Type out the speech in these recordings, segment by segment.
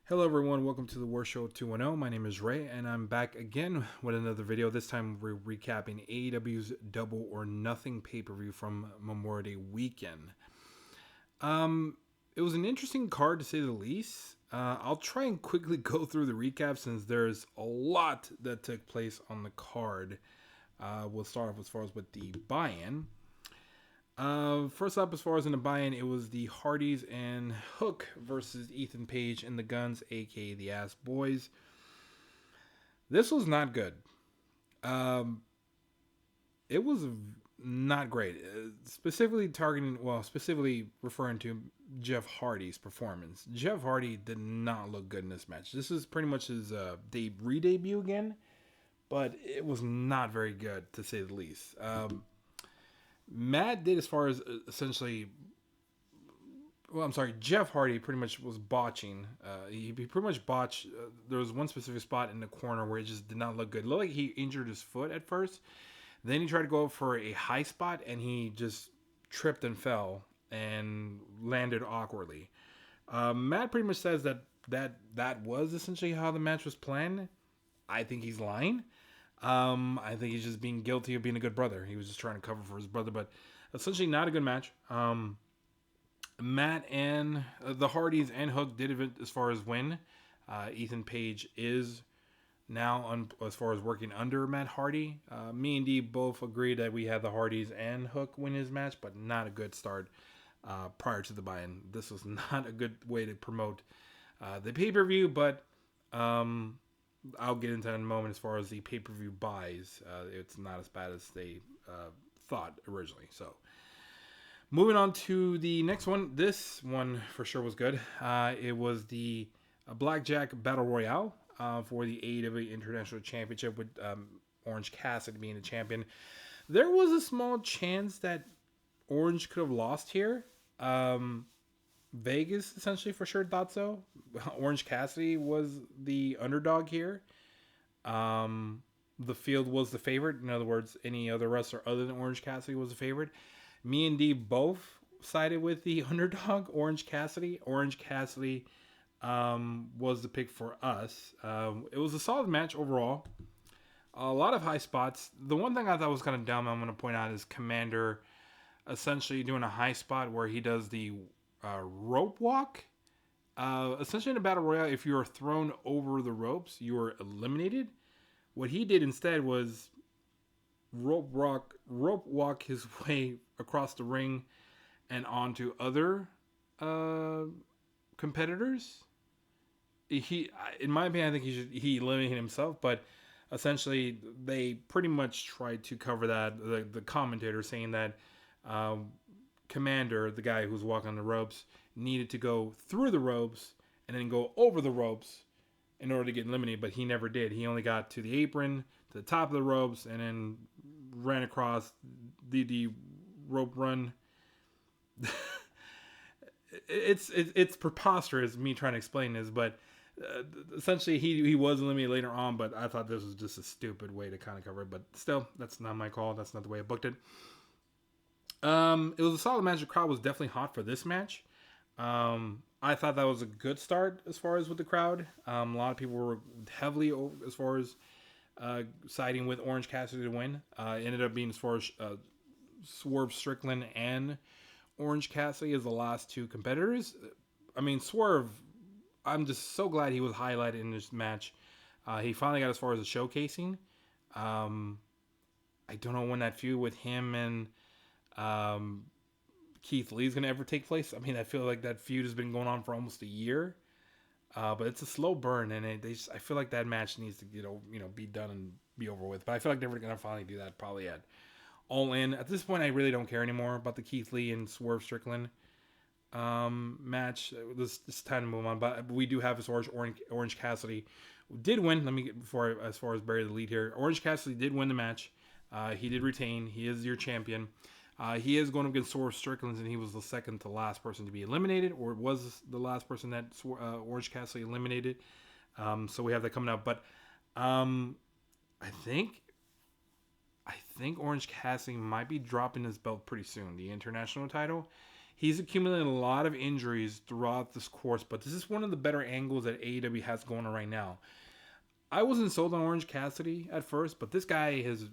Hello everyone, welcome to the War Show 210. My name is Ray and I'm back again with another video. This time we're recapping AEW's Double or Nothing pay-per-view from Memorial Day weekend. It was an interesting card to say the least. I'll try and quickly go through the recap since there's a lot that took place on the card. We'll start off as far as with the buy-in. First up, as far as in the buy-in, it was the Hardys and Hook versus Ethan Page and the Guns, aka the Ass Boys. This was not good. It was not great. Specifically referring to Jeff Hardy's performance. Jeff Hardy did not look good in this match. This is pretty much his re-debut again, but it was not very good to say the least. Matt did as far as Jeff Hardy pretty much was botching. He pretty much botched. There was one specific spot in the corner where it just did not look good. It looked like he injured his foot at first. Then he tried to go for a high spot and he just tripped and fell and landed awkwardly. Matt pretty much says that was essentially how the match was planned. I think he's lying. I think he's just being guilty of being a good brother. He was just trying to cover for his brother, but essentially not a good match. Matt and the Hardys and Hook did it as far as win. Ethan Page is now as far as working under Matt Hardy. Me and D both agree that we had the Hardys and Hook win his match, but not a good start prior to the buy-in. This was not a good way to promote the pay-per-view, but I'll get into that in a moment. As far as the pay-per-view buys, it's not as bad as they thought originally. So moving on to the next one. This one for sure was good. It was the Blackjack Battle Royale for the AEW International Championship with Orange Cassidy being the champion. There was a small chance that Orange could have lost here. Vegas essentially for sure thought so. Orange Cassidy was the underdog here. The field was the favorite. In other words, any other wrestler other than Orange Cassidy was the favorite. Me and D both sided with the underdog, Orange Cassidy. Orange Cassidy was the pick for us. It was a solid match overall. A lot of high spots. The one thing I thought was kind of dumb, I'm going to point out, is Commander essentially doing a high spot where he does the rope walk. Essentially in a battle royale, if you are thrown over the ropes, you are eliminated. What he did instead was rope walk his way across the ring and onto other competitors. In my opinion, I think he eliminated himself, but essentially they pretty much tried to cover that. The commentator saying that Commander, the guy who's walking on the ropes, needed to go through the ropes and then go over the ropes in order to get eliminated, but he never did. He only got to the apron, to the top of the ropes, and then ran across the rope run. It's preposterous me trying to explain this, but essentially he was eliminated later on, but I thought this was just a stupid way to kind of cover it. But still, that's not my call. That's not the way I booked it. It was a solid match. The crowd was definitely hot for this match. I thought that was a good start as far as with the crowd. A lot of people were heavily as far as siding with Orange Cassidy to win. It ended up being as far as Swerve Strickland and Orange Cassidy as the last two competitors. I mean, Swerve, I'm just so glad he was highlighted in this match. He finally got as far as the showcasing. I don't know when that feud with him and Keith Lee's going to ever take place. I mean, I feel like that feud has been going on for almost a year. But it's a slow burn, and I feel like that match needs to be done and be over with. But I feel like they're going to finally do that probably at All In. At this point, I really don't care anymore about the Keith Lee and Swerve Strickland match. This time to move on. But we do have as far as Orange Cassidy did win. Let me get as far as bury the lead here. Orange Cassidy did win the match. He did retain. He is your champion. He is going against Swerve Strickland, and he was the second to last person to be eliminated, or was the last person that Orange Cassidy eliminated. So we have that coming up. But I think Orange Cassidy might be dropping his belt pretty soon, the international title. He's accumulated a lot of injuries throughout this course, but this is one of the better angles that AEW has going on right now. I wasn't sold on Orange Cassidy at first, but this guy has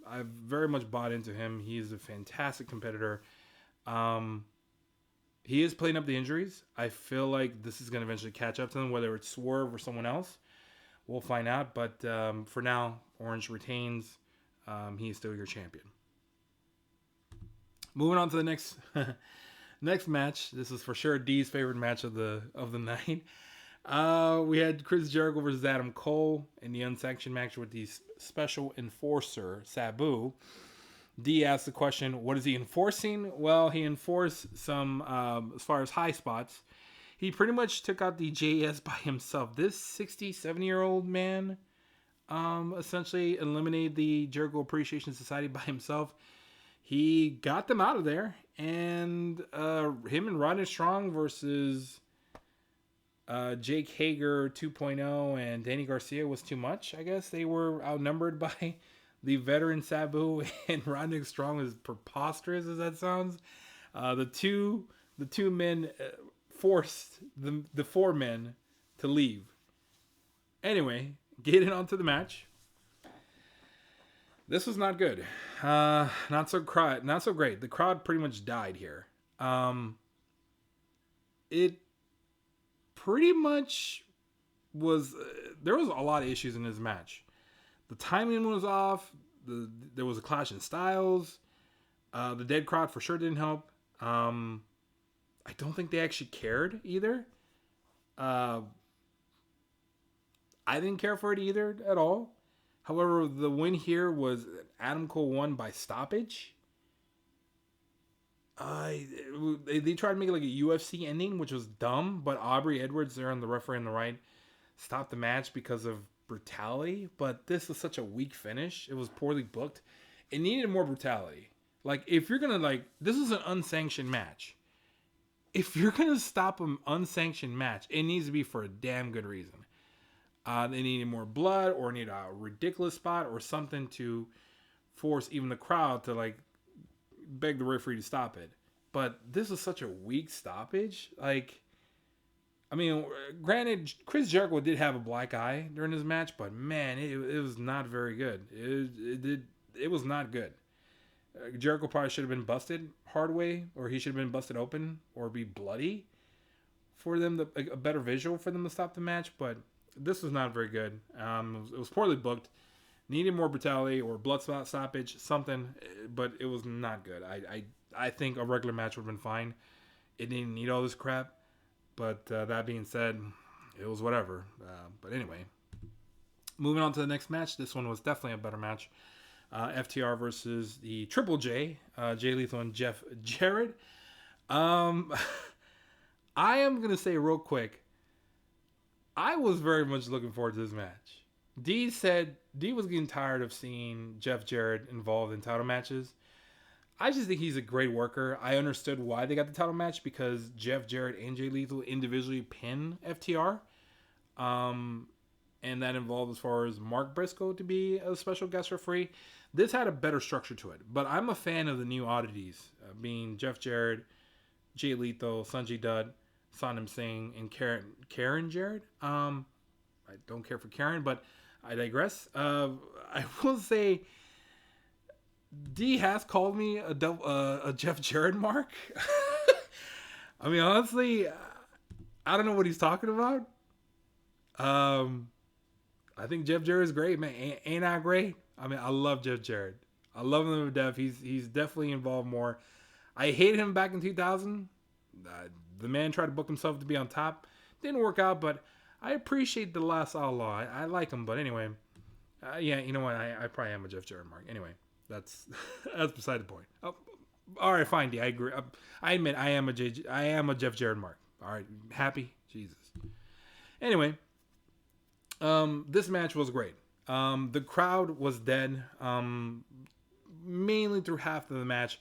I've very much bought into him. He is a fantastic competitor. He is playing up the injuries. I feel like this is going to eventually catch up to him, whether it's Swerve or someone else. We'll find out. But for now, Orange retains. He is still your champion. Moving on to the next next match. This is for sure D's favorite match of the night. We had Chris Jericho versus Adam Cole in the unsanctioned match with the special enforcer, Sabu. D asked the question, what is he enforcing? Well, he enforced some, as far as high spots, he pretty much took out the JS by himself. This 67-year-old man essentially eliminated the Jericho Appreciation Society by himself. He got them out of there, and him and Rodney Strong versus Jake Hager 2.0 and Danny Garcia was too much, I guess. They were outnumbered by the veteran Sabu, and Rodney Strong, as preposterous as that sounds. The two men forced the four men to leave. Anyway, getting on to the match. This was not good. Not so great. The crowd pretty much died here. It pretty much was. There was a lot of issues in this match. The timing was off. There was a clash in styles. The dead crowd for sure didn't help. I don't think they actually cared either. I didn't care for it either at all. However, the win here was Adam Cole won by stoppage. They tried to make it like a UFC ending, which was dumb. But Aubrey Edwards there on the referee on the right stopped the match because of brutality. But this was such a weak finish. It was poorly booked. It needed more brutality. Like, if you're going to, this is an unsanctioned match. If you're going to stop an unsanctioned match, it needs to be for a damn good reason. They needed more blood, or need a ridiculous spot, or something to force even the crowd to, beg the referee to stop it. But this is such a weak stoppage. Granted, Chris Jericho did have a black eye during this match, but man, it was not very good. It was not good. Jericho probably should have been busted hard way, or he should have been busted open, or be bloody for them, a better visual for them to stop the match. But this was not very good. It was poorly booked. Needed more brutality or blood stoppage, something, but it was not good. I think a regular match would have been fine. It didn't need all this crap. But that being said, it was whatever. But anyway, moving on to the next match. This one was definitely a better match. FTR versus the Triple J, Jay Lethal and Jeff Jarrett. I am going to say real quick, I was very much looking forward to this match. D said D was getting tired of seeing Jeff Jarrett involved in title matches. I just think he's a great worker. I understood why they got the title match, because Jeff Jarrett and Jay Lethal individually pin FTR. And that involved as far as Mark Briscoe to be a special guest referee. This had a better structure to it. But I'm a fan of the new oddities, being Jeff Jarrett, Jay Lethal, Sanjay Dutt, Sonam Singh, and Karen Jarrett. I don't care for Karen, but I digress. I will say D has called me a Jeff Jarrett mark. I mean, honestly, I don't know what he's talking about. I think Jeff Jarrett is great, man. Ain't I great? I mean, I love Jeff Jarrett. I love him to death. He's definitely involved more. I hated him back in 2000. The man tried to book himself to be on top. Didn't work out, but I appreciate the last outlaw. I like him, but anyway. Yeah, you know what? I probably am a Jeff Jarrett mark. Anyway, that's beside the point. Oh, all right, fine, D. I agree. I admit I am a Jeff Jarrett mark. All right, happy? Jesus. Anyway, this match was great. The crowd was dead, mainly through half of the match.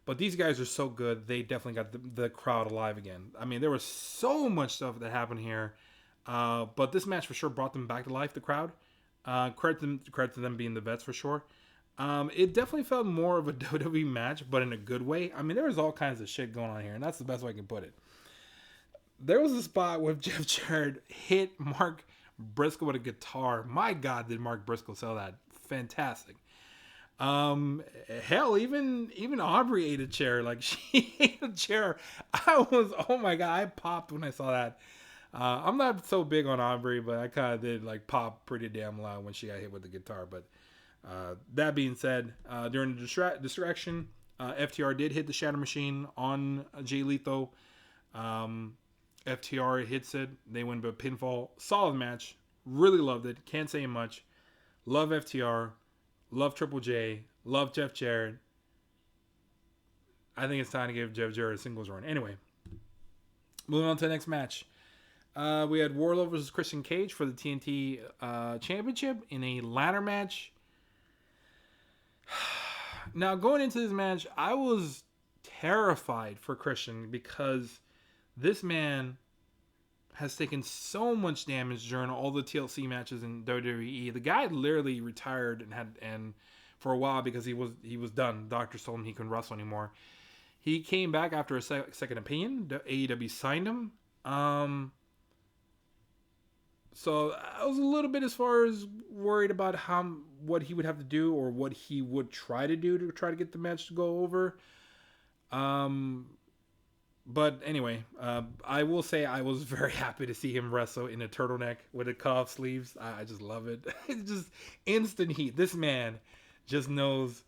But these guys are so good, they definitely got the crowd alive again. I mean, there was so much stuff that happened here. But this match for sure brought them back to life, the crowd. Credit to them being the vets for sure. It definitely felt more of a WWE match, but in a good way. I mean, there was all kinds of shit going on here, and that's the best way I can put it. There was a spot where Jeff Jarrett hit Mark Briscoe with a guitar. My God, did Mark Briscoe sell that? Fantastic. Hell, even Aubrey ate a chair. Like she ate a chair. Oh my God, I popped when I saw that. I'm not so big on Aubrey, but I kind of did like pop pretty damn loud when she got hit with the guitar. But that being said, during the distraction, FTR did hit the Shatter Machine on Jay Lethal. FTR hits it. They win by pinfall. Solid match. Really loved it. Can't say much. Love FTR. Love Triple J. Love Jeff Jarrett. I think it's time to give Jeff Jarrett a singles run. Anyway, moving on to the next match. We had Wardlow versus Christian Cage for the TNT Championship in a ladder match. Now, going into this match, I was terrified for Christian because this man has taken so much damage during all the TLC matches in WWE. The guy literally retired and for a while because he was done. Doctors told him he couldn't wrestle anymore. He came back after a second opinion. AEW signed him. So I was a little bit as far as worried about what he would have to do or what he would try to do to try to get the match to go over. But anyway, I will say I was very happy to see him wrestle in a turtleneck with the cuff sleeves. I just love it. It's just instant heat. This man just knows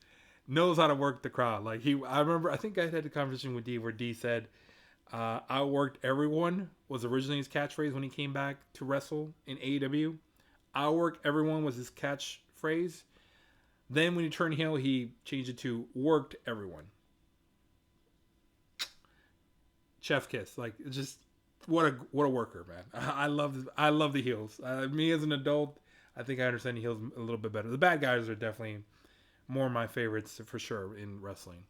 how to work the crowd. Like I think I had a conversation with D where D said, "Outworked everyone" was originally his catchphrase when he came back to wrestle in AEW. "Outwork everyone" was his catchphrase. Then when he turned heel, he changed it to "worked everyone." Chef kiss, like just what a worker, man. I love the heels. Me as an adult, I think I understand the heels a little bit better. The bad guys are definitely more my favorites for sure in wrestling.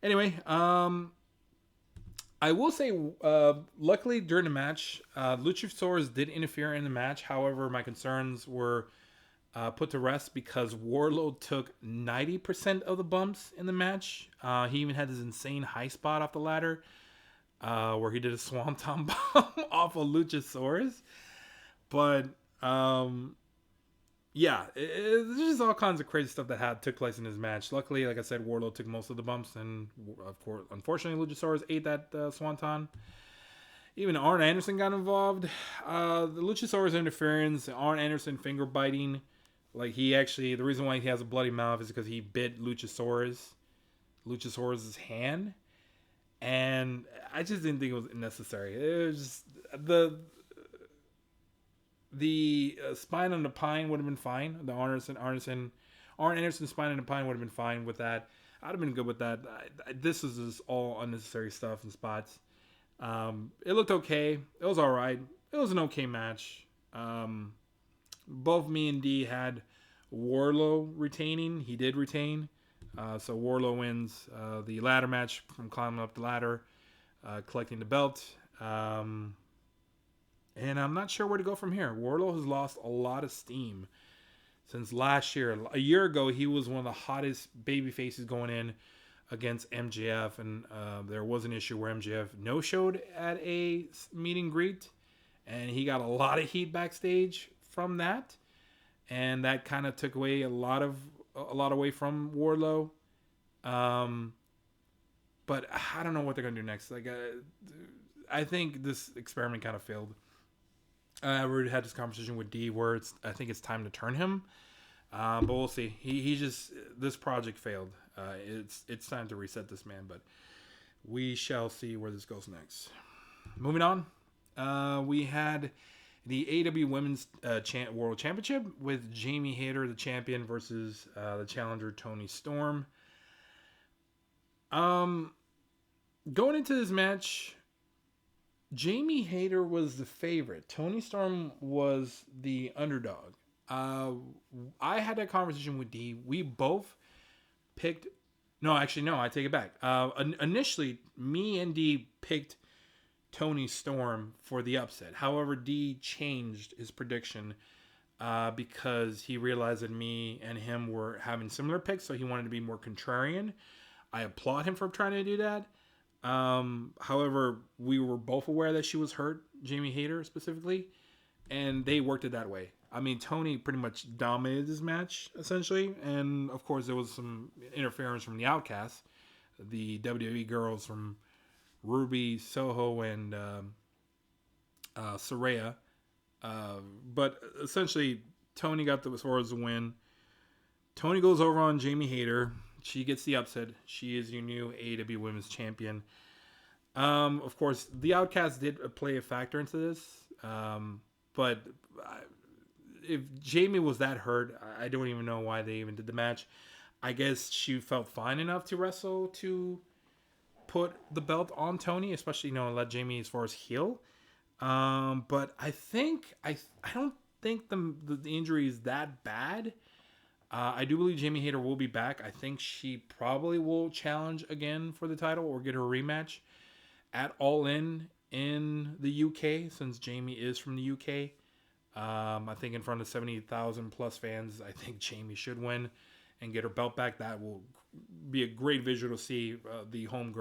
Anyway, I will say, luckily during the match, Luchasaurus did interfere in the match. However, my concerns were put to rest because Wardlow took 90% of the bumps in the match. He even had this insane high spot off the ladder. Where he did a swanton bomb off of Luchasaurus. But, yeah, there's just all kinds of crazy stuff that took place in his match. Luckily, like I said, Wardlow took most of the bumps, and of course, unfortunately, Luchasaurus ate that swanton. Even Arn Anderson got involved. The Luchasaurus interference, Arn Anderson finger biting. Like, the reason why he has a bloody mouth is because he bit Luchasaurus' hand. And I just didn't think it was necessary. It was just the spine on the pine would have been fine. The Arn Anderson spine on the pine would have been fine with that. I'd have been good with that. This is just all unnecessary stuff and spots. It looked okay. It was all right. It was an okay match. Both me and D had Wardlow retaining. He did retain. So Wardlow wins the ladder match from climbing up the ladder, collecting the belt. And I'm not sure where to go from here. Wardlow has lost a lot of steam since last year. A year ago, he was one of the hottest baby faces going in against MJF. And there was an issue where MJF no-showed at a meet and greet. And he got a lot of heat backstage from that. And that kind of took away a lot away from Wardlow. But I don't know what they're going to do next. Like, I think this experiment kind of failed. I already had this conversation with D where I think it's time to turn him. But we'll see. This project failed. It's time to reset this man, but we shall see where this goes next. Moving on. We had the AEW Women's World Championship with Jamie Hayter, the champion, versus the challenger Toni Storm. Going into this match, Jamie Hayter was the favorite. Toni Storm was the underdog. I had that conversation with D. We both picked... No, actually, no, I take it back. Initially, me and D picked Toni Storm for the upset. However, D changed his prediction because he realized that me and him were having similar picks, so he wanted to be more contrarian. I applaud him for trying to do that. However, we were both aware that she was hurt, Jamie Hayter specifically, and they worked it that way. I mean, Tony pretty much dominated this match, essentially, and of course, there was some interference from the Outcasts, the WWE girls from Ruby, Soho, and Saraya. But essentially, Tony got the swords to win. Tony goes over on Jamie Hayter. She gets the upset. She is your new AEW Women's Champion. Of course, the Outcast did play a factor into this. But if Jamie was that hurt, I don't even know why they even did the match. I guess she felt fine enough to wrestle to put the belt on Tony, especially, let Jamie as far as heel. But I don't think the injury is that bad. I do believe Jamie Hayter will be back. I think she probably will challenge again for the title or get her rematch at All In the UK, since Jamie is from the UK. I think in front of 70,000 plus fans, I think Jamie should win and get her belt back. That will be a great visual to see the hometown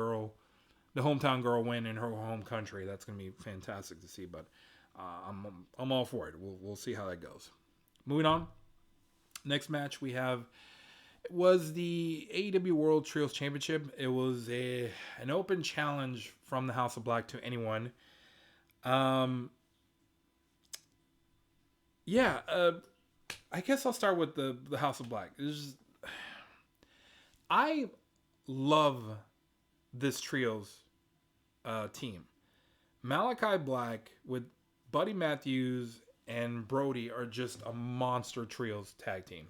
girl win in her home country. That's going to be fantastic to see. But I'm all for it. We'll see how that goes. Moving on. Next match we have was the AEW World Trios Championship. It was an open challenge from the House of Black to anyone. I guess I'll start with the House of Black. I love this trios team. Malachi Black with Buddy Matthews and Brody are just a monster trios tag team.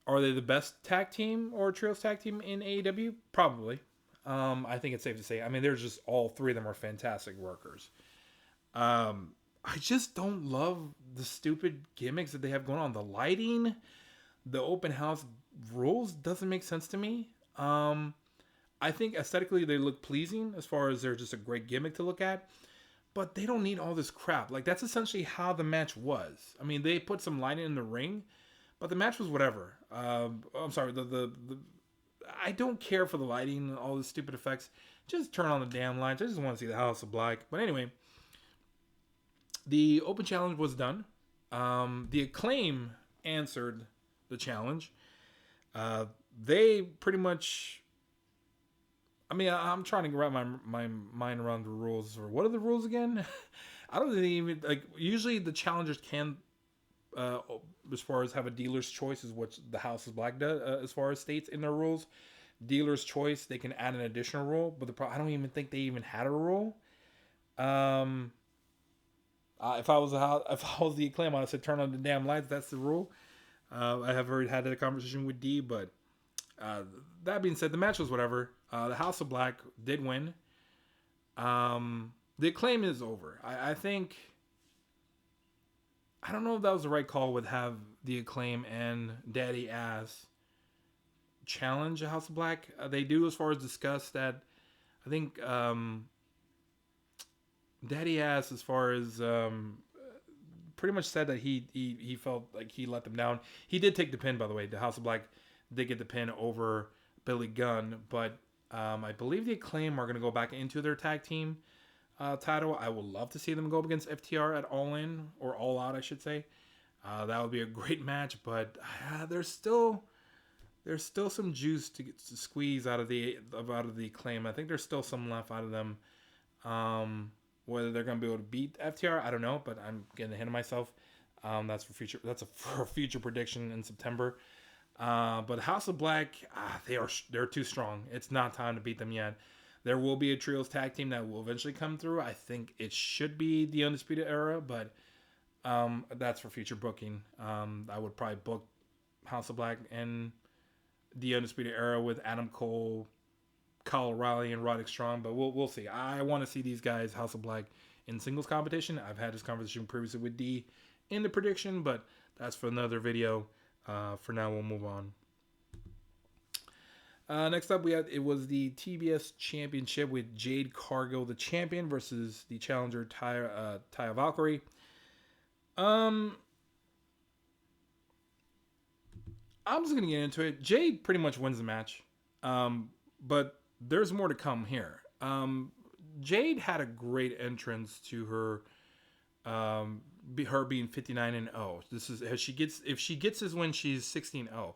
Are they the best tag team or trios tag team in AEW? Probably. I think it's safe to say. I mean, there's just all three of them are fantastic workers. I just don't love the stupid gimmicks that they have going on. The lighting, the open house rules doesn't make sense to me. I think aesthetically they look pleasing as far as they're just a great gimmick to look at. But they don't need all this crap. Like, that's essentially how the match was. I mean, they put some lighting in the ring, but the match was whatever. I'm sorry, I don't care for the lighting and all the stupid effects. Just turn on the damn lights. I just want to see the House of Black. But anyway, the open challenge was done. The Acclaim answered the challenge. They pretty much... I mean, I'm trying to wrap my mind around the rules. Or what are the rules again? I don't think even... usually the challengers can... as far as have a dealer's choice is what the House of Black does, as far as states in their rules. Dealer's choice, they can add an additional rule, but I don't even think they even had a rule. If I was the Acclaim, I would say turn on the damn lights. That's the rule. I have already had that conversation with D, but that being said, the match was whatever. The House of Black did win. The Acclaim is over. I think... I don't know if that was the right call with have the Acclaim and Daddy Ass challenge the House of Black. They do as far as discuss that. I think Daddy Ass as far as pretty much said that he felt like he let them down. He did take the pin, by the way. The House of Black did get the pin over Billy Gunn, but I believe the Acclaim are going to go back into their tag team title. I would love to see them go up against FTR at All In, or All Out, I should say. That would be a great match, but there's still some juice to squeeze out of the Acclaim. I think there's still some left out of them. Whether they're going to be able to beat FTR, I don't know, but I'm getting ahead of myself. That's for a future prediction in September. But House of Black, they're too strong. It's not time to beat them yet. There will be a trios tag team that will eventually come through. I think it should be the Undisputed Era, but that's for future booking. I would probably book House of Black and the Undisputed Era with Adam Cole, Kyle O'Reilly, and Roderick Strong, but we'll see. I want to see these guys, House of Black, in singles competition. I've had this conversation previously with D in the prediction, but that's for another video. For now, we'll move on. Next up, it was the TBS Championship with Jade Cargill, the champion, versus the challenger Taya Valkyrie. Um, I'm just gonna get into it. Jade pretty much wins the match, but there's more to come here. Jade had a great entrance to her, her being 59-0. This is as she gets if she gets this win, she's 16-0.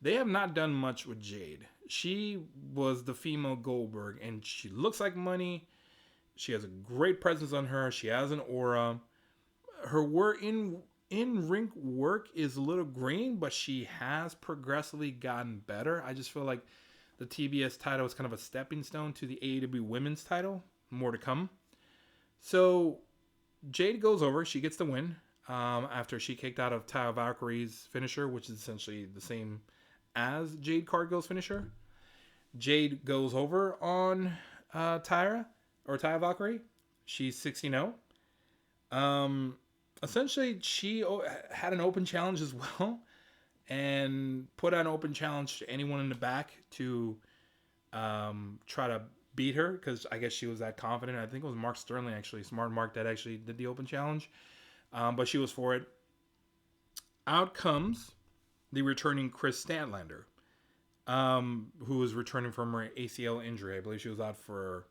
They have not done much with Jade. She was the female Goldberg, and she looks like money. She has a great presence on her. She has an aura. Her work in ring work is a little green, but she has progressively gotten better. I just feel like the TBS title is kind of a stepping stone to the AEW Women's title. More to come. So Jade goes over. She gets the win after she kicked out of Taya Valkyrie's finisher, which is essentially the same as Jade Cargill's finisher. Jade goes over on Taya Valkyrie. She's 16-0. Essentially, she had an open challenge as well, and put out an open challenge to anyone in the back to try to beat her, because I guess she was that confident. I think it was Mark Sterling, actually, Smart Mark, that actually did the open challenge, but she was for it. Out comes the returning Chris Statlander, who was returning from her ACL injury. I believe she was out for,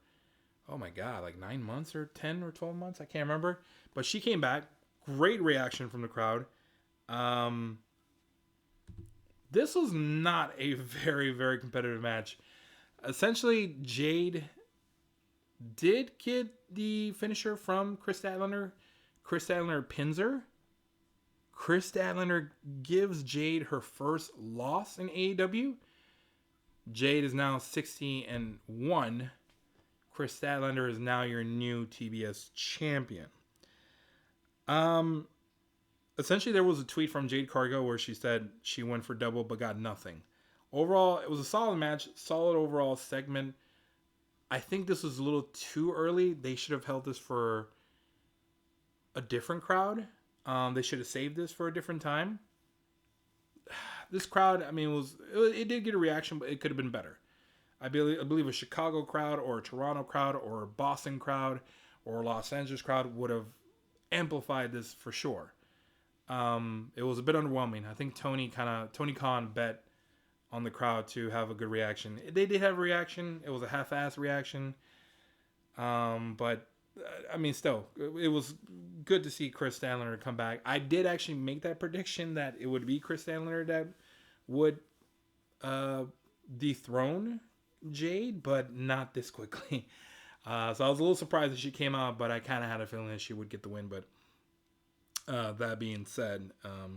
oh my God, like 9 months or 10 or 12 months. I can't remember. But she came back. Great reaction from the crowd. This was not a very, very competitive match. Essentially, Jade did get the finisher from Chris Statlander. Chris Statlander pins her. Chris Statlander gives Jade her first loss in AEW. Jade is now 60-1. Chris Statlander is now your new TBS champion. Essentially, there was a tweet from Jade Cargill where she said she went for double but got nothing. Overall, it was a solid match, solid overall segment. I think this was a little too early. They should have held this for a different crowd. They should have saved this for a different time. This crowd, I mean, it did get a reaction, but it could have been better. I believe a Chicago crowd or a Toronto crowd or a Boston crowd or a Los Angeles crowd would have amplified this for sure. It was a bit underwhelming. I think Tony Khan bet on the crowd to have a good reaction. They did have a reaction. It was a half-assed reaction. But I mean, still, it was good to see Chris Statlander come back. I did actually make that prediction that it would be Chris Statlander that would dethrone Jade, but not this quickly. So I was a little surprised that she came out, but I kind of had a feeling that she would get the win. But that being said,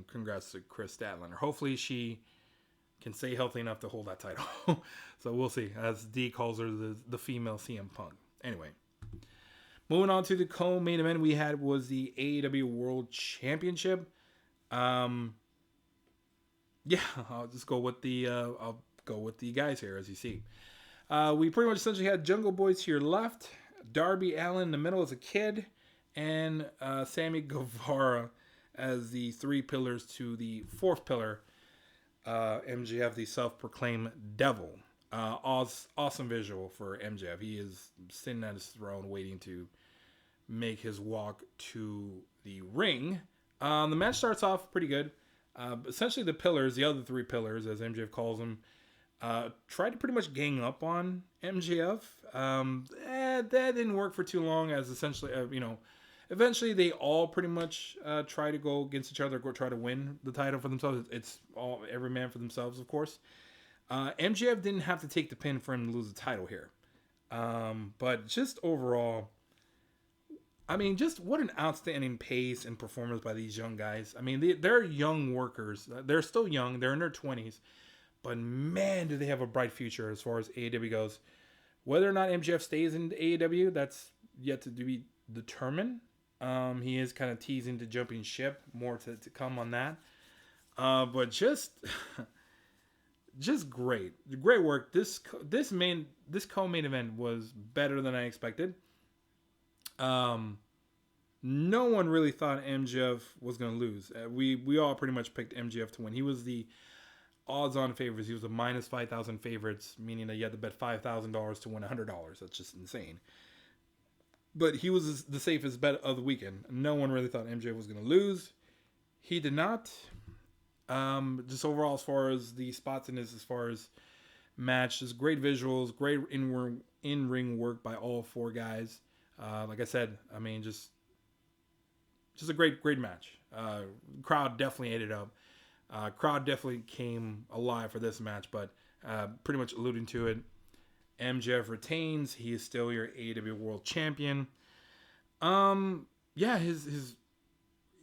congrats to Chris Statlander. Hopefully she can stay healthy enough to hold that title. So we'll see. As D calls her, the female CM Punk. Anyway, moving on to the co-main event we had was the AEW World Championship. Yeah, I'll just go with the guys here, as you see. We pretty much essentially had Jungle Boy to your left, Darby Allin in the middle as a kid, and Sammy Guevara as the three pillars to the fourth pillar, MJF, the self-proclaimed devil. Awesome visual for MJF. He is sitting at his throne waiting to make his walk to the ring. The match starts off pretty good. Essentially the pillars, the other three pillars, as MJF calls them, tried to pretty much gang up on MJF. That didn't work for too long, as essentially, eventually they all pretty much try to go against each other, go try to win the title for themselves. It's all every man for themselves, of course. MJF didn't have to take the pin for him to lose the title here. But just overall, I mean, just what an outstanding pace and performance by these young guys. I mean, they're young workers. They're still young. They're in their 20s. But man, do they have a bright future as far as AEW goes. Whether or not MJF stays in AEW, that's yet to be determined. He is kind of teasing to jumping ship. More to come on that. But just great work. This co-main event was better than I expected. No one really thought MJF was going to lose. We all pretty much picked MJF to win. He was the odds-on favorites. He was a minus 5,000 favorites, meaning that you had to bet $5,000 to win $100. That's just insane. but he was the safest bet of the weekend. No one really thought MJ was going to lose. He did not. Just overall, as far as the spots in this, as far as match, just great visuals, great in-ring work by all four guys. Like I said, I mean, just a great match. Crowd definitely ate it up. Crowd definitely came alive for this match, but pretty much alluding to it, MJF retains. He is still your AEW World Champion. Yeah,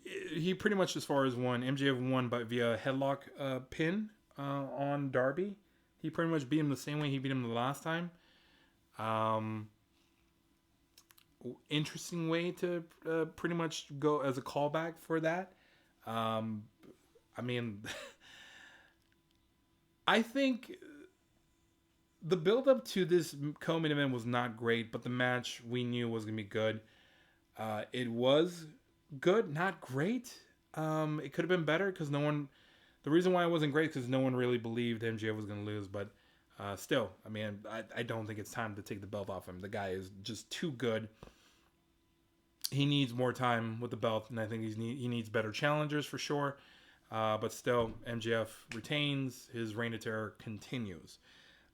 he pretty much, as far as won, MJF won by via headlock pin on Darby. He pretty much beat him the same way he beat him the last time. Interesting way to pretty much go as a callback for that. I mean, I think the build up to this co-main event was not great, but the match we knew was gonna be good. It was good, not great. It could have been better because no one. The reason why it wasn't great is because no one really believed MJF was gonna lose. But still, I mean, I don't think it's time to take the belt off him. The guy is just too good. He needs more time with the belt, and I think he needs better challengers for sure. But still, MJF retains. His reign of terror continues.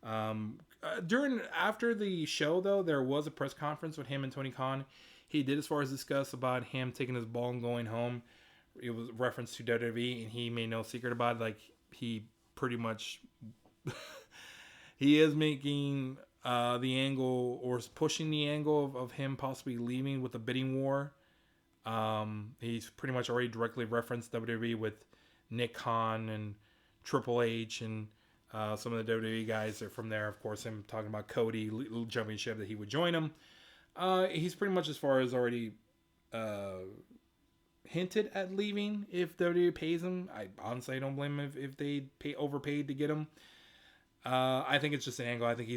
After the show, though, there was a press conference with him and Tony Khan. He did, as far as discuss about him taking his ball and going home. It was reference to WWE, and he made no secret about it. Like, he pretty much he is making the angle, or pushing the angle of him possibly leaving with a bidding war. He's pretty much already directly referenced WWE with Nick Khan and Triple H and some of the WWE guys are from there. Of course, him talking about Cody jumping ship that he would join him. He's pretty much, as far as already hinted at leaving if WWE pays him. I honestly don't blame him if they overpaid to get him. I think it's just an angle. I think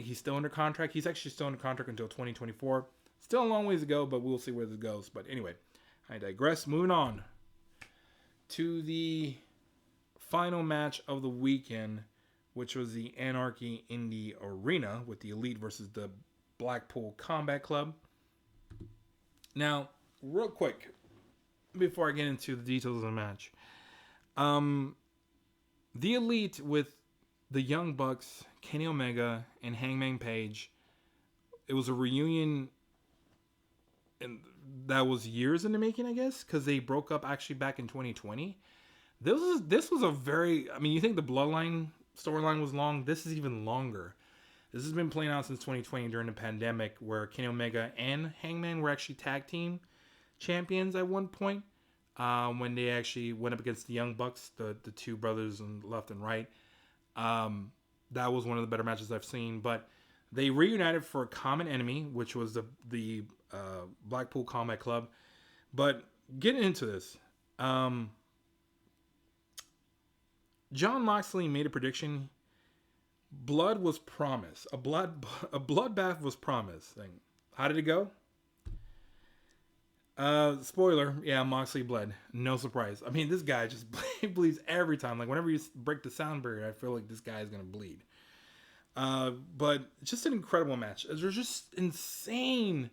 he's still under contract. He's actually still under contract until 2024. Still a long ways to go, but we'll see where this goes. But anyway, I digress. Moving on to the final match of the weekend, which was the Anarchy in the Arena with the Elite versus the Blackpool Combat Club. Now, real quick, before I get into the details of the match, the Elite with the Young Bucks, Kenny Omega, and Hangman Page, it was a reunion, and that was years in the making, I guess, because they broke up actually back in 2020. This was a very, I mean, you think the Bloodline storyline was long? This is even longer. This has been playing out since 2020 during the pandemic, where Kenny Omega and Hangman were actually tag team champions at one point, when they actually went up against the Young Bucks, the two brothers on left and right. That was one of the better matches I've seen, but they reunited for a common enemy, which was the Blackpool Combat Club. But getting into this, John Moxley made a prediction. Blood was promised. A bloodbath was promised. How did it go? Spoiler, yeah, Moxley bled. No surprise. I mean, this guy just bleeds every time. Like, whenever you break the sound barrier, I feel like this guy is going to bleed. But just an incredible match. There's just insane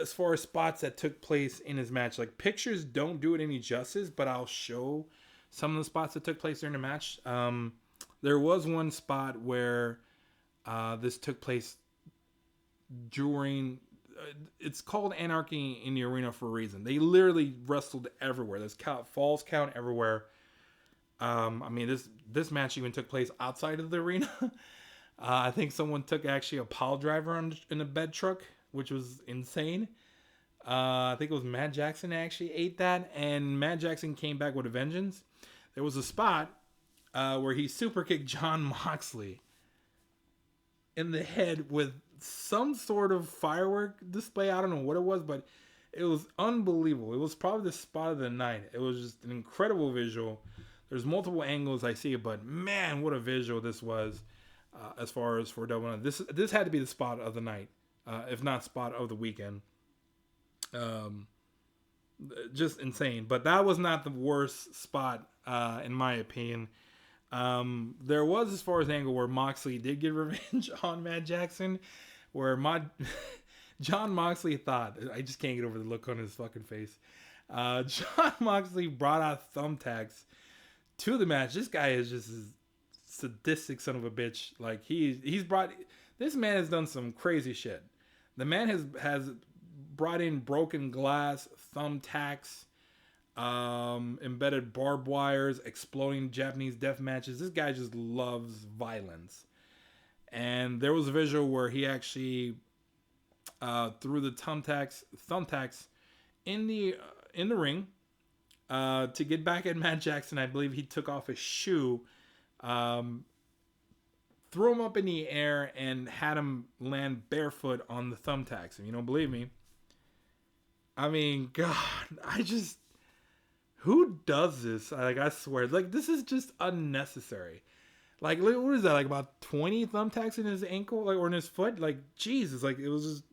as far as spots that took place in his match. Like, pictures don't do it any justice, but I'll show some of the spots that took place during the match. There was one spot where this took place during... it's called Anarchy in the Arena for a reason. They literally wrestled everywhere. There's falls count everywhere. I mean, this match even took place outside of the arena. I think someone took actually a pile driver in a bed truck, which was insane. I think it was Matt Jackson that actually ate that, and Matt Jackson came back with a vengeance. There was a spot where he super kicked John Moxley in the head with some sort of firework display. I don't know what it was, but it was unbelievable. It was probably the spot of the night. It was just an incredible visual. There's multiple angles I see it, but man, what a visual this was. As far as for Double, this had to be the spot of the night, if not spot of the weekend. Just insane. But that was not the worst spot, in my opinion. There was, as far as angle, where Moxley did get revenge on Matt Jackson, where John Moxley thought, I just can't get over the look on his fucking face. John Moxley brought out thumbtacks to the match. This guy is just a sadistic son of a bitch. Like he's brought, this man has done some crazy shit. The man has brought in broken glass, thumbtacks, embedded barbed wires, exploding Japanese death matches. This guy just loves violence. And there was a visual where he actually threw the thumbtacks in the ring to get back at Matt Jackson. I believe he took off his shoe, threw him up in the air, and had him land barefoot on the thumbtacks. If you don't believe me, I mean, God, who does this? Like, I swear, like, this is just unnecessary. Like, what is that? Like about 20 thumbtacks in his ankle, like, or in his foot? Like, Jesus, like, it was just,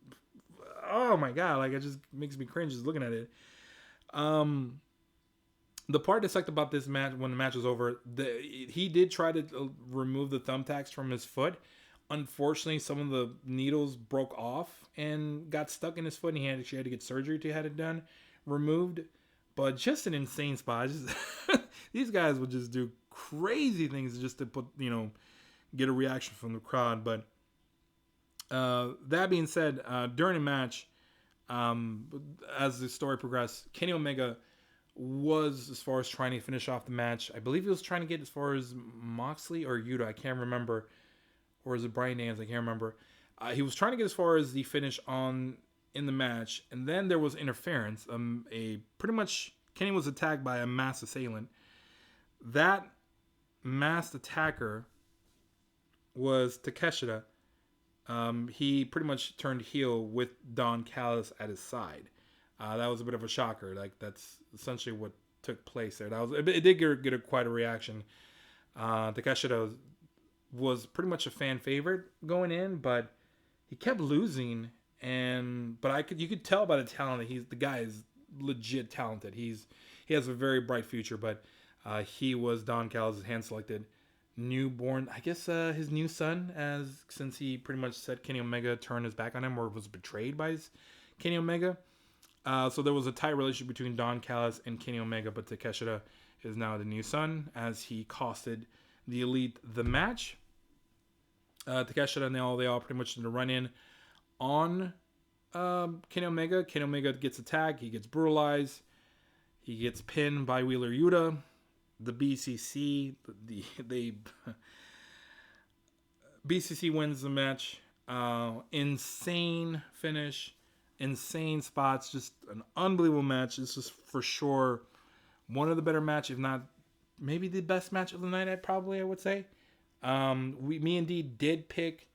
oh my God, like, it just makes me cringe just looking at it. The part that sucked about this match, when the match was over, he did try to remove the thumbtacks from his foot. Unfortunately, some of the needles broke off and got stuck in his foot, and he actually had to get surgery to have it done, removed. But just an insane spot. These guys would just do crazy things just to put, get a reaction from the crowd. But that being said, during the match, as the story progressed, Kenny Omega was, as far as trying to finish off the match, I believe he was trying to get as far as Moxley or Yuta, I can't remember, or is it Bryan Daniels, I can't remember. He was trying to get as far as the finish in the match, and then there was interference. Pretty much Kenny was attacked by a masked assailant. That masked attacker was Takeshita. He pretty much turned heel with Don Callis at his side. That was a bit of a shocker. Like, that's essentially what took place there. It did get quite a reaction. Takeshita was pretty much a fan favorite going in, but he kept losing. But you could tell by the talent that the guy is legit talented. He has a very bright future. But he was Don Callis' hand-selected newborn, I guess, his new son, since he pretty much said Kenny Omega turned his back on him or was betrayed by Kenny Omega. So there was a tight relationship between Don Callis and Kenny Omega, but Takeshita is now the new son, as he costed the Elite the match. Takeshita and they all pretty much did a run-in on Kenny Omega. Kenny Omega gets attacked. He gets brutalized. He gets pinned by Wheeler Yuta. The BCC, BCC wins the match. Insane finish. Insane spots. Just an unbelievable match. This is for sure one of the better matches, if not maybe the best match of the night, I would say. Me and D did pick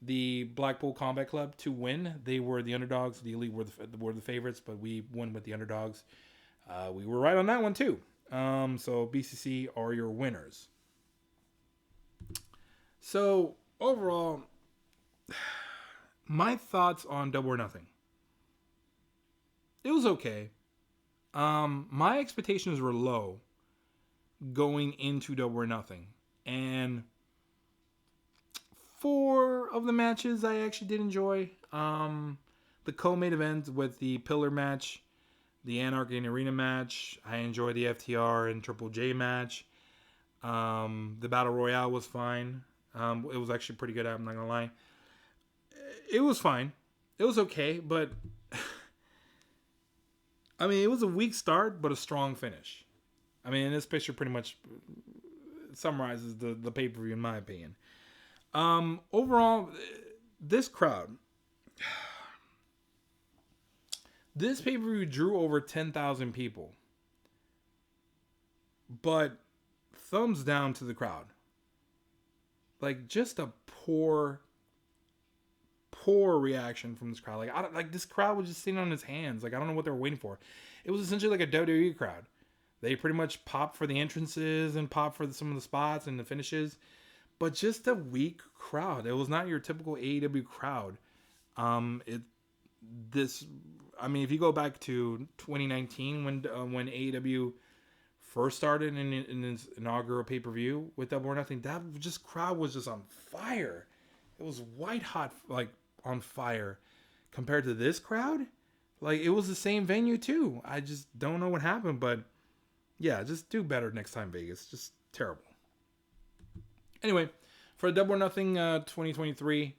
the Blackpool Combat Club to win. They were the underdogs. The Elite were the favorites, but we won with the underdogs. We were right on that one too. So BCC are your winners. So overall, my thoughts on Double or Nothing. It was okay. My expectations were low going into Double or Nothing. And 4 of the matches I actually did enjoy. The co-main event with the Pillar match, the Anarchy and Arena match. I enjoyed the FTR and Triple J match. The Battle Royale was fine. It was actually pretty good, I'm not going to lie. It was fine. It was okay, but I mean, it was a weak start, but a strong finish. I mean, this picture pretty much summarizes the pay-per-view in my opinion. Overall, this crowd, this pay-per-view drew over 10,000 people. But thumbs down to the crowd. Like, just a poor reaction from this crowd. Like, this crowd was just sitting on his hands. Like, I don't know what they were waiting for. It was essentially like a WWE crowd. They pretty much popped for the entrances and popped for some of the spots and the finishes. But just a weak crowd. It was not your typical AEW crowd. If you go back to 2019 when AEW first started in its inaugural pay-per-view with Double or Nothing, that crowd was just on fire. It was white hot, like on fire. compared to this crowd, like it was the same venue too. I just don't know what happened, but yeah, just do better next time, Vegas. Just terrible. Anyway, for Double or Nothing 2023,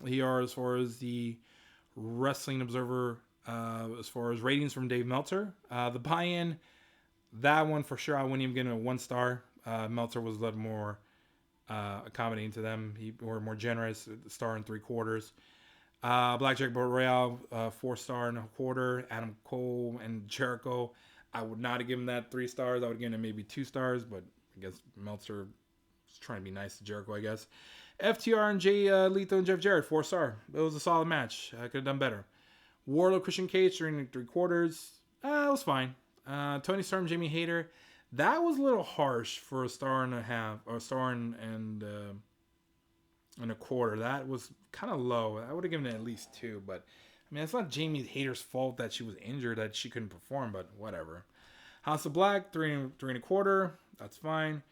here as far as the Wrestling Observer, as far as ratings from Dave Meltzer, the buy-in, that one for sure, I wouldn't even give it a 1 star. Meltzer was a little more accommodating to them. He were more generous, star and 3/4. Blackjack Battle Royale, 4 star and a quarter. Adam Cole and Jericho, I would not have given that 3 stars. I would have given it maybe 2 stars, but I guess Meltzer was trying to be nice to Jericho, I guess. FTR and Jay Lethal and Jeff Jarrett, 4 star. It was a solid match. I could have done better. Wardlow, Christian Cage, 3/4. It was fine. Tony Storm, Jamie Hayter, that was a little harsh for a 1.5 or a star and a quarter. That was kind of low. I would have given it at least 2, but I mean, it's not Jamie Hayter's fault that she was injured, that she couldn't perform, but whatever. House of Black, 3.25. That's fine.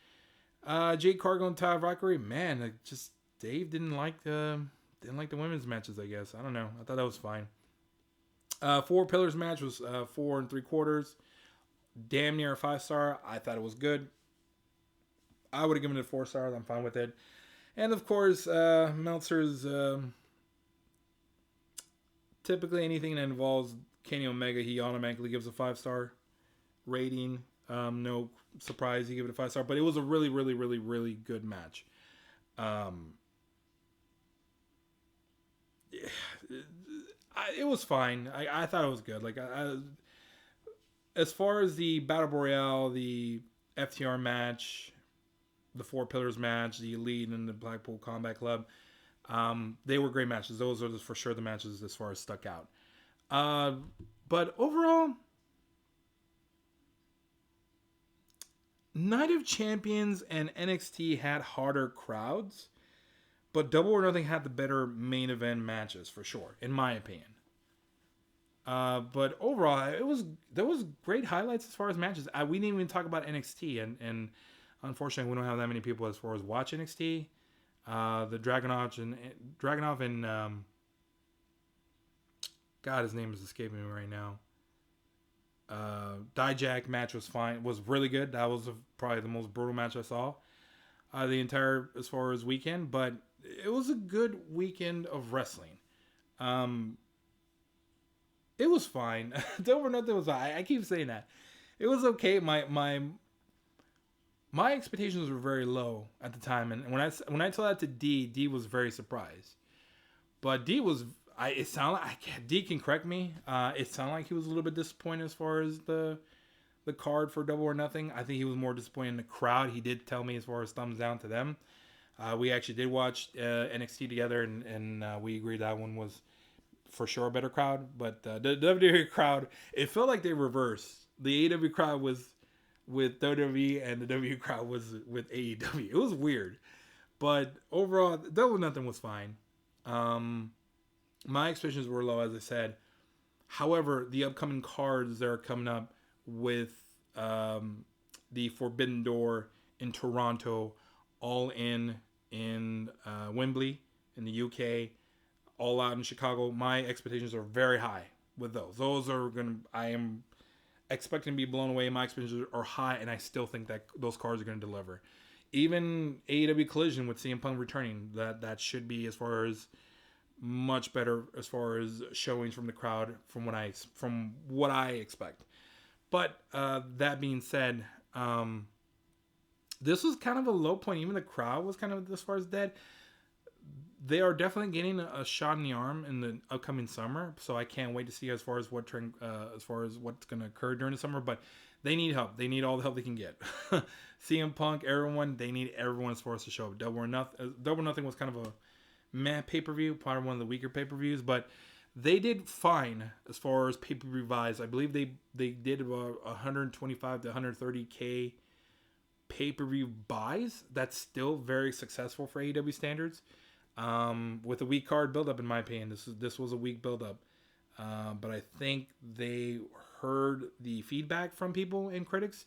Jade Cargill and Ty Valkyrie, man, just Dave didn't like the women's matches, I guess. I don't know. I thought that was fine. 4 Pillars match was 4.75. Damn near a 5-star. I thought it was good. I would have given it 4 stars. I'm fine with it. And of course, Meltzer's typically anything that involves Kenny Omega, he automatically gives a 5-star rating. No surprise, he gave it a 5-star. But it was a really, really, really, really good match. It was fine. I thought it was good. Like as far as the Battle Royale, the FTR match, the 4 Pillars match, the Elite, and the Blackpool Combat Club, they were great matches. Those are for sure the matches as far as stuck out. But overall, Night of Champions and NXT had harder crowds, but Double or Nothing had the better main event matches for sure, in my opinion. But overall, there was great highlights as far as matches. We didn't even talk about NXT, and unfortunately, we don't have that many people as far as watch NXT. The Dragunov and God, his name is escaping me right now. Dijak match was fine, was really good. That was probably the most brutal match I saw the entire as far as weekend, but it was a good weekend of wrestling. It was fine. Double or Nothing was fine. I keep saying that. It was okay. My expectations were very low at the time, and when I told that to D was very surprised. But D was it sounded like D can correct me. It sounded like he was a little bit disappointed as far as the card for Double or Nothing. I think he was more disappointed in the crowd. He did tell me as far as thumbs down to them. We actually did watch NXT together, and we agreed that one was for sure a better crowd. But the WWE crowd, it felt like they reversed. The AEW crowd was with WWE, and the WWE crowd was with AEW. It was weird. But overall, Double or Nothing was fine. My expectations were low, as I said. However, the upcoming cards that are coming up with the Forbidden Door in Toronto, All In Wembley in the UK, All Out in Chicago, my expectations are very high with those. I am expecting to be blown away. My expectations are high, and I still think that those cards are going to deliver. Even AEW Collision with CM Punk returning, that should be as far as much better as far as showings from the crowd from what I expect. But that being said, this was kind of a low point. Even the crowd was kind of as far as dead. They are definitely getting a shot in the arm in the upcoming summer, so I can't wait to see as far as what's going to occur during the summer. But they need help. They need all the help they can get. CM Punk, everyone, they need everyone as far as to show up. Double or Nothing was kind of a meh pay-per-view, probably one of the weaker pay-per-views, but they did fine as far as pay-per-view buys. I believe they did about 125 to 130K pay-per-view buys. That's still very successful for AEW standards. With a weak card build-up, in my opinion, this was a weak build-up. But I think they heard the feedback from people and critics,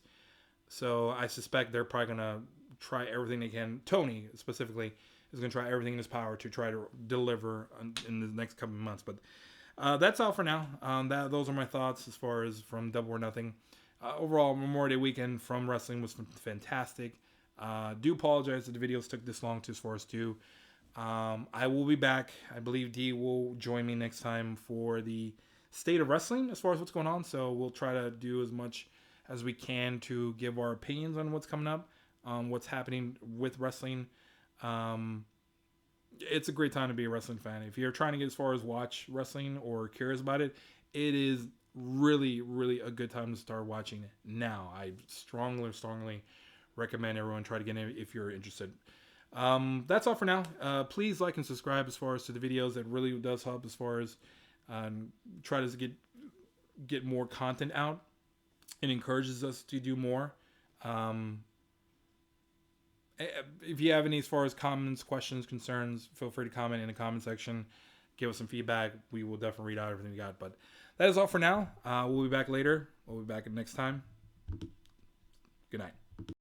so I suspect they're probably gonna try everything they can. Tony specifically is going to try everything in his power to try to deliver in the next couple of months. But that's all for now. Those are my thoughts as far as from Double or Nothing. Overall, Memorial Day weekend from wrestling was fantastic. Do apologize that the videos took this long to for us to. I will be back. I believe D will join me next time for the state of wrestling as far as what's going on. So we'll try to do as much as we can to give our opinions on what's coming up, what's happening with wrestling. It's a great time to be a wrestling fan. If you're trying to get as far as watch wrestling or curious about it, it is really, really a good time to start watching it now. I strongly recommend everyone try to get in if you're interested. That's all for now. Please like and subscribe as far as to the videos. That really does help as far as try to get more content out. It encourages us to do more. If you have any as far as comments, questions, concerns, feel free to comment in the comment section. Give us some feedback. We will definitely read out everything we got. But that is all for now. We'll be back later. We'll be back next time. Good night.